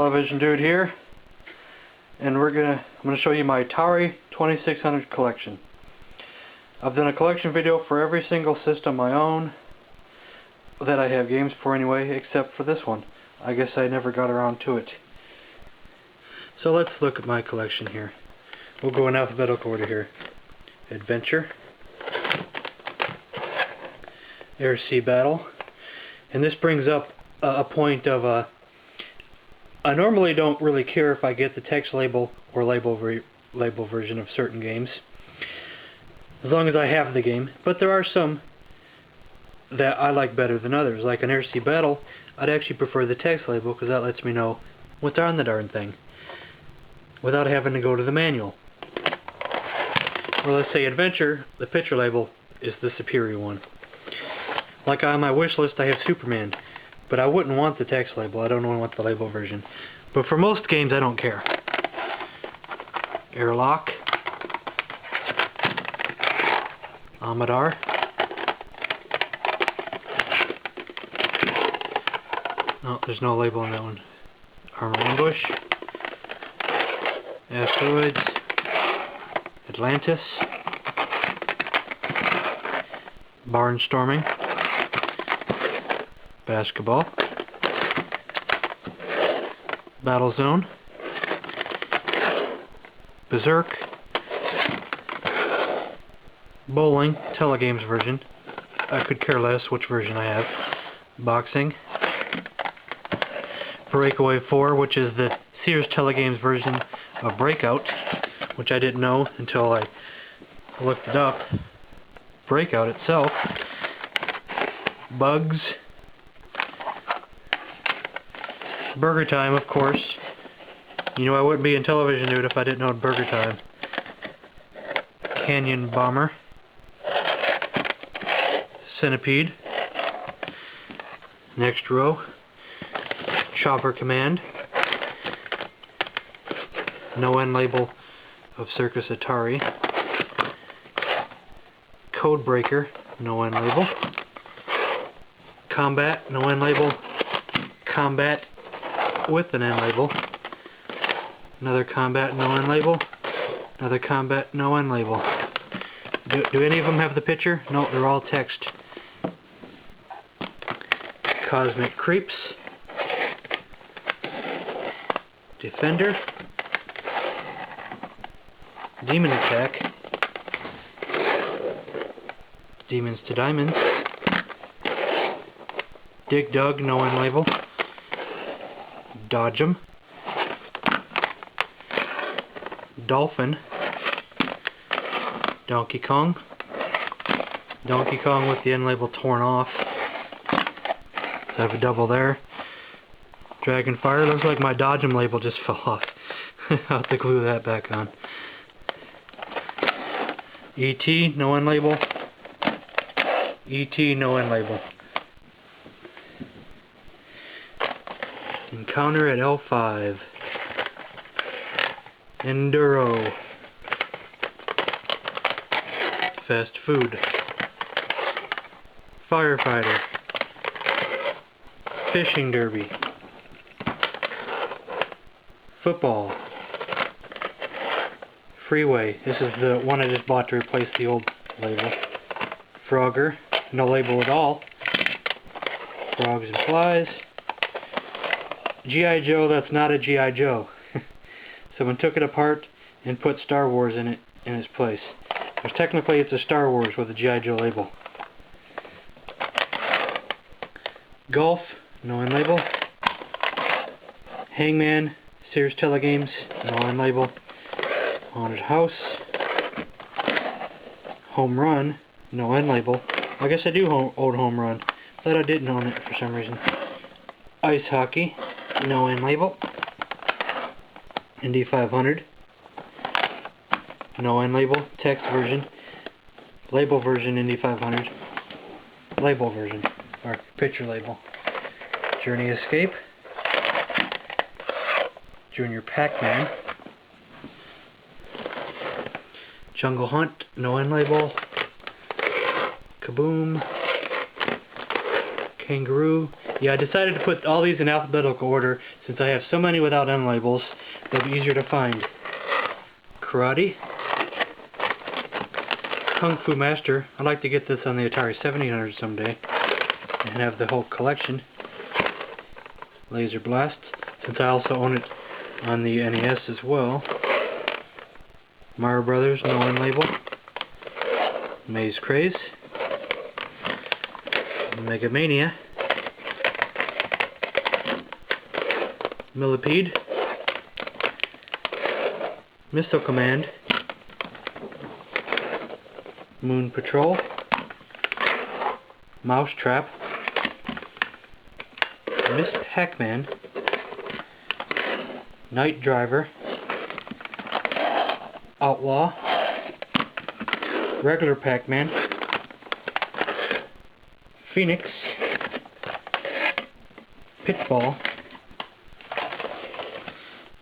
IntellivisionDude here, and I'm gonna show you my Atari 2600 collection. I've done a collection video for every single system I own that I have games for anyway, except for this one. I guess I never got around to it. So let's look at my collection here. We'll go in alphabetical order here. Adventure, Air Sea Battle, and this brings up a point of I normally don't really care if I get the text label or label version of certain games, as long as I have the game. But there are some that I like better than others. Like an Air Sea Battle, I'd actually prefer the text label because that lets me know what's on the darn thing without having to go to the manual. Or let's say Adventure, the picture label is the superior one. Like on my wish list I have Superman, but I wouldn't want the text label. I don't want the label version. But for most games I don't care. Airlock, Amadar, oh, there's no label on that one. Armor Ambush, Asteroids, Atlantis, Barnstorming, Basketball, Battlezone, Berserk, Bowling, Telegames version. I could care less which version I have. Boxing, Breakaway 4, which is the Sears Telegames version of Breakout, which I didn't know until I looked it up. Breakout itself, Bugs, Burger Time, of course. You know I wouldn't be IntellivisionDude if I didn't know Burger Time. Canyon Bomber, Centipede, next row, Chopper Command, no end label of Circus Atari, Code Breaker, no end label, Combat, no end label, Combat with an end label, another Combat, no end label, another Combat, no end label. Do any of them have the picture? No, they're all text. Cosmic Creeps, Defender, Demon Attack, Demons to Diamonds, Dig Dug, no end label, Dodge 'em, Dolphin, Donkey Kong with the end label torn off, so I have a double there. Dragonfire, looks like my Dodge 'em label just fell off. I'll have to glue that back on. E.T., no end label. E.T., no end label. Encounter at L5. Enduro. Fast Food. Firefighter. Fishing Derby. Football. Freeway. This is the one I just bought to replace the old label. Frogger. No label at all. Frogs and Flies. G.I. Joe, that's not a G.I. Joe. Someone took it apart and put Star Wars in its place. Because technically it's a Star Wars with a G.I. Joe label. Golf, no end label. Hangman, Sears Telegames, no end label. Haunted House. Home Run, no end label. I guess I do own Home Run. Thought I didn't own it for some reason. Ice Hockey, no end label. Indy 500, no end label. Text version. Label version Indy 500. Label version, or picture label. Journey Escape. Junior Pac-Man. Jungle Hunt, no end label. Kaboom. Kangaroo, Yeah, I decided to put all these in alphabetical order since I have so many without end labels. They'll be easier to find. Karate. Kung Fu Master. I'd like to get this on the Atari 7800 someday and have the whole collection. Laser Blast, since I also own it on the NES as well. Mario Brothers, no end label. Maze Craze. Mega Mania. Millipede. Missile Command. Moon Patrol. Mousetrap. Miss Pac-Man. Night Driver. Outlaw. Regular Pac-Man. Phoenix. Pitfall.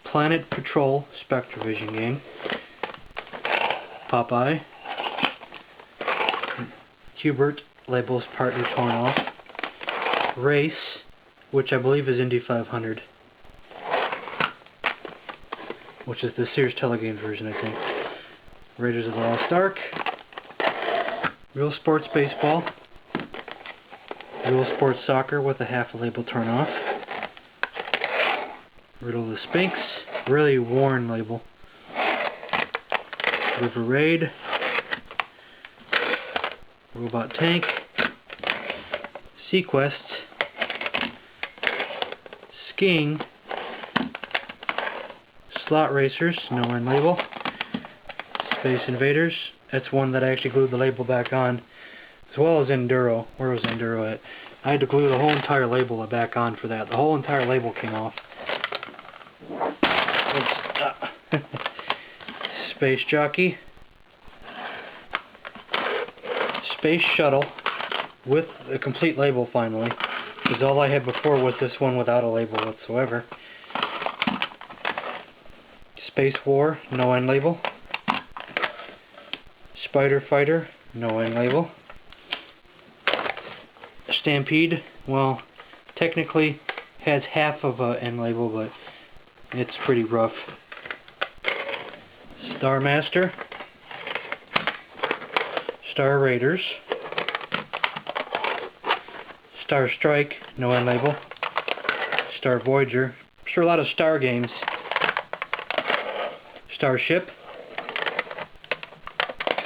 Planet Patrol Spectrovision game. Popeye. Hubert, labels partly torn off. Race, which I believe is Indy 500. Which is the Sears Telegames version, I think. Raiders of the Lost Ark. Real Sports Baseball. Real Sports Soccer with a half a label torn off. Riddle of the Sphinx. Really worn label. River Raid. Robot Tank. Sequest. Skiing. Slot Racers, no end label. Space Invaders. That's one that I actually glued the label back on. As well as Enduro. Where was Enduro at? I had to glue the whole entire label back on for that. The whole entire label came off. Space Jockey. Space Shuttle with a complete label finally, because all I had before was this one without a label whatsoever. Space War, no end label. Spider Fighter, no end label. Stampede, well, technically has half of an end label, but it's pretty rough. Star Master. Star Raiders. Star Strike, no end label. Star Voyager. I'm sure a lot of Star games. Starship.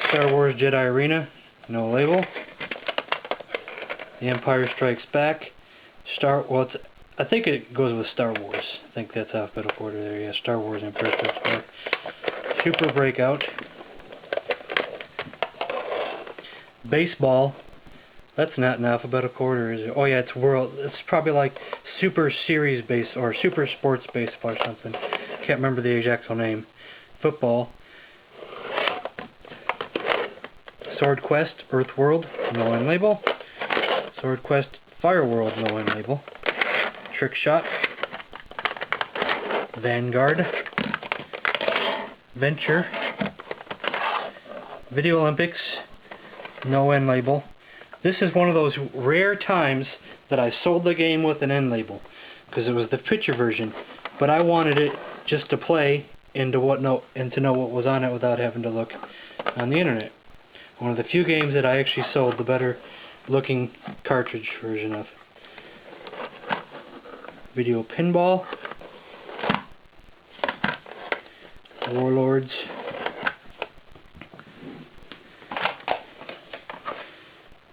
Star Wars Jedi Arena, no label. The Empire Strikes Back. I think it goes with Star Wars. I think that's alphabetical order there. Yeah, Star Wars Empire Strikes Back. Super Breakout. Baseball. That's not in alphabetical order, is it? Oh yeah, it's World. It's probably like Super Series Base or Super Sports Baseball or something. Can't remember the exact name. Football. Sword Quest Earthworld, no end label. Sword Quest Fireworld, no end label. Trick Shot. Vanguard. Venture. Video Olympics, no end label. This is one of those rare times that I sold the game with an end label, because it was the picture version, but I wanted it just to play and to know what was on it without having to look on the internet. One of the few games that I actually sold the better looking cartridge version of. Video Pinball. Warlords.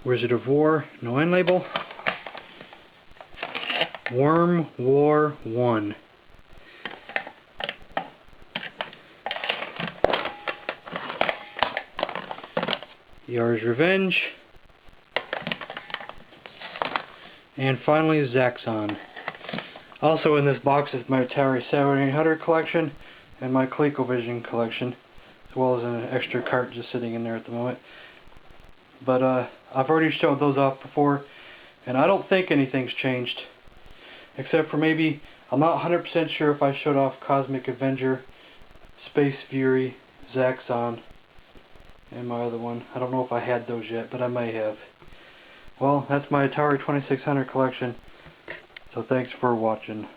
Wizard of War, no end label. Worm War 1. Yar's Revenge. And finally, Zaxxon. Also in this box is my Atari 7800 collection and my ColecoVision collection, as well as an extra cart just sitting in there at the moment. But I've already showed those off before, and I don't think anything's changed, except for maybe, I'm not 100% sure if I showed off Cosmic Avenger, Space Fury, Zaxxon, and my other one. I don't know if I had those yet, but I may have. Well, that's my Atari 2600 collection. So thanks for watching.